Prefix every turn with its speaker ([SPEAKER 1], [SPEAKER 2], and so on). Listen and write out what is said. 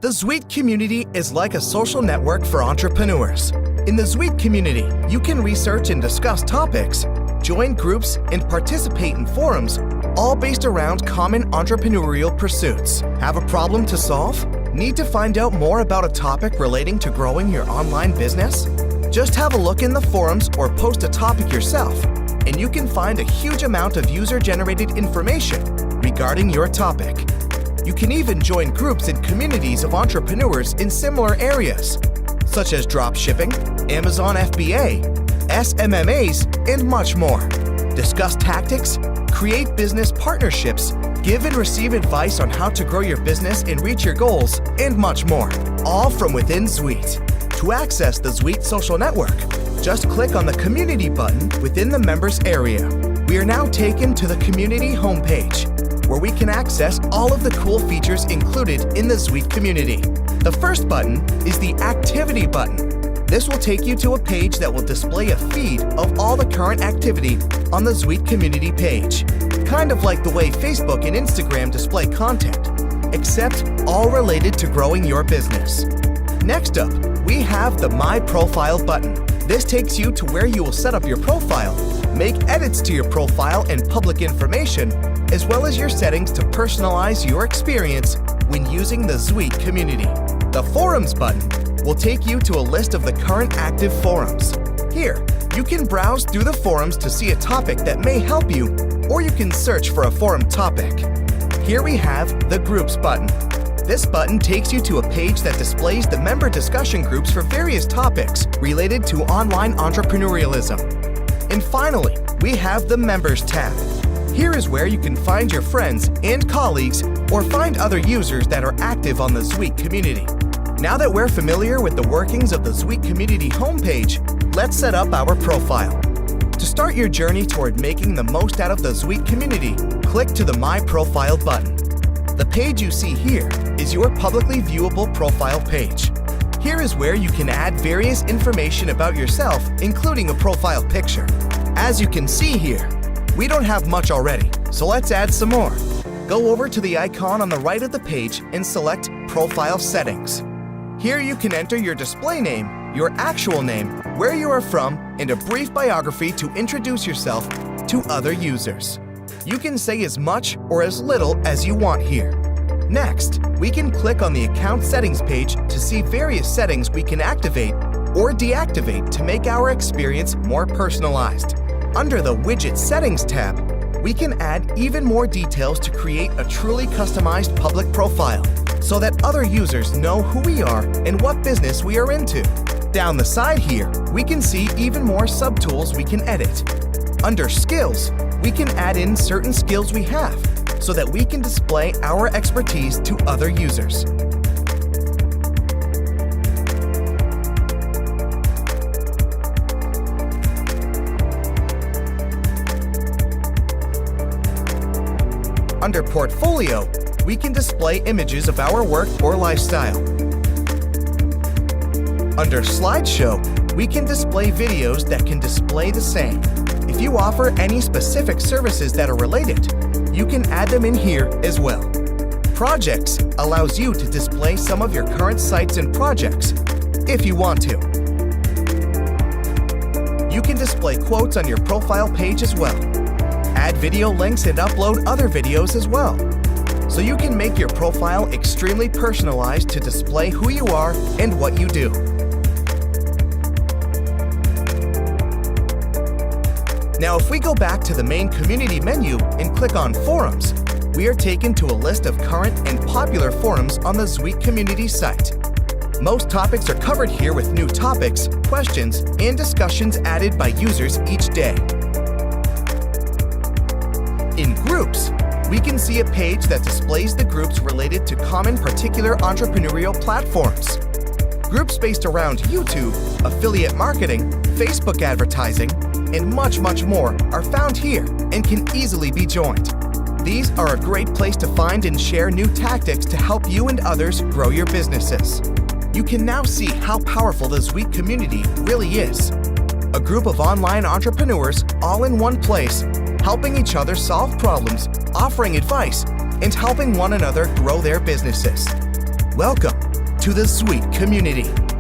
[SPEAKER 1] The Zuitte Community is like a social network for entrepreneurs. In the Zuitte Community, you can research and discuss topics, join groups, and participate in forums, all based around common entrepreneurial pursuits. Have a problem to solve? Need to find out more about a topic relating to growing your online business? Just have a look in the forums or post a topic yourself, and you can find a huge amount of user-generated information regarding your topic. You can even join groups and communities of entrepreneurs in similar areas, such as dropshipping, Amazon FBA, SMMAs, and much more. Discuss tactics, create business partnerships, give and receive advice on how to grow your business and reach your goals, and much more, all from within Zuitte. To access the Zuitte social network, just click on the Community button within the members area. We are now taken to the Community homepage, where we can access all of the cool features included in the Zuitte Community. The first button is the Activity button. This will take you to a page that will display a feed of all the current activity on the Zuitte Community page. Kind of like the way Facebook and Instagram display content, except all related to growing your business. Next up, we have the My Profile button. This takes you to where you will set up your profile, make edits to your profile and public information, as well as your settings to personalize your experience when using the Zuitte Community. The Forums button will take you to a list of the current active forums. Here, you can browse through the forums to see a topic that may help you, or you can search for a forum topic. Here we have the Groups button. This button takes you to a page that displays the member discussion groups for various topics related to online entrepreneurialism. And finally, we have the Members tab. Here is where you can find your friends and colleagues or find other users that are active on the Zuitte Community. Now that we're familiar with the workings of the Zuitte Community homepage, let's set up our profile. To start your journey toward making the most out of the Zuitte Community, click to the My Profile button. The page you see here is your publicly viewable profile page. Here is where you can add various information about yourself, including a profile picture. As you can see here, we don't have much already, so let's add some more. Go over to the icon on the right of the page and select Profile Settings. Here you can enter your display name, your actual name, where you are from, and a brief biography to introduce yourself to other users. You can say as much or as little as you want here. Next, we can click on the Account Settings page to see various settings we can activate or deactivate to make our experience more personalized. Under the Widget Settings tab, we can add even more details to create a truly customized public profile so that other users know who we are and what business we are into. Down the side here, we can see even more subtools we can edit. Under Skills, we can add in certain skills we have so that we can display our expertise to other users. Under Portfolio, we can display images of our work or lifestyle. Under Slideshow, we can display videos that can display the same. If you offer any specific services that are related, you can add them in here as well. Projects allows you to display some of your current sites and projects, if you want to. You can display quotes on your profile page as well. Add video links and upload other videos as well. So you can make your profile extremely personalized to display who you are and what you do. Now, if we go back to the main community menu and click on Forums, we are taken to a list of current and popular forums on the Zuitte Community site. Most topics are covered here with new topics, questions, and discussions added by users each day. In Groups, we can see a page that displays the groups related to common particular entrepreneurial platforms. Groups based around YouTube, affiliate marketing, Facebook advertising, and much more are found here and can easily be joined. These are a great place to find and share new tactics to help you and others grow your businesses. You can now see how powerful the Zuitte Community really is. a group of online entrepreneurs all in one place, helping each other solve problems, offering advice, and helping one another grow their businesses. Welcome to the Zuitte Community.